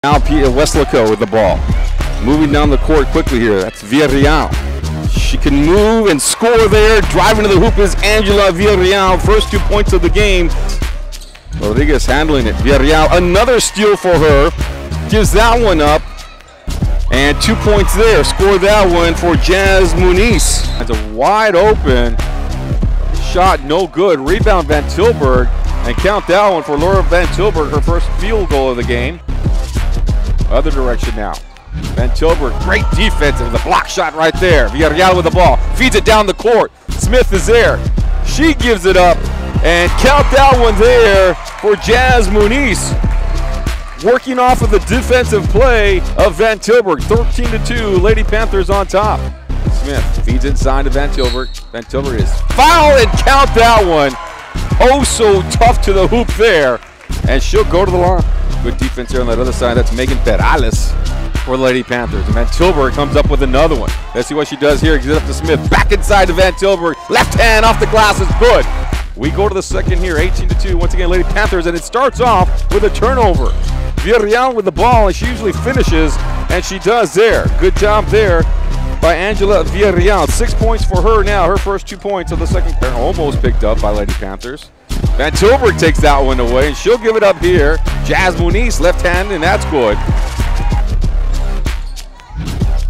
Now Westlaco with the ball. Moving down the court quickly here. That's Villarreal. She can move and score there. Driving to the hoop is Angela Villarreal. First 2 points of the game. Rodriguez handling it. Villarreal, another steal for her. Gives that one up. And 2 points there. Score that one for Jazz Muniz. It's a wide open shot, no good. Rebound Van Tilburg. And count that one for Laura Van Tilburg, her first field goal of the game. Other direction now. Van Tilburg, great defense, and the block shot right there. Villarreal with the ball, feeds it down the court. Smith is there. She gives it up, and count that one there for Jazz Muniz. Working off of the defensive play of Van Tilburg. 13-2, Lady Panthers on top. Smith feeds inside to Van Tilburg. Van Tilburg is fouled, and count that one. Oh, so tough to the hoop there, and she'll go to the line. Good defense here on that other side. That's Megan Perales for the Lady Panthers. And Van Tilburg comes up with another one. Let's see what she does here. Gives it up to Smith. Back inside to Van Tilburg. Left hand off the glass is good. We go to the second here, 18-2. Once again, Lady Panthers, and it starts off with a turnover. Villarreal with the ball, and she usually finishes, and she does there. Good job there by Angela Villarreal. 6 points for her now. Her first 2 points of the second quarter. Almost picked up by Lady Panthers. Van Tilburg takes that one away, and she'll give it up here. Jazz Muniz, left hand, and that's good.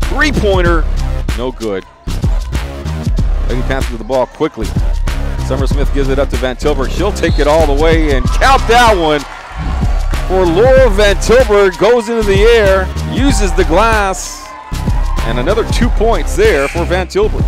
Three-pointer, no good. Lady Panthers with the ball quickly. Summer Smith gives it up to Van Tilburg. She'll take it all the way, and count that one for Laura Van Tilburg. Goes into the air, uses the glass, and another 2 points there for Van Tilburg.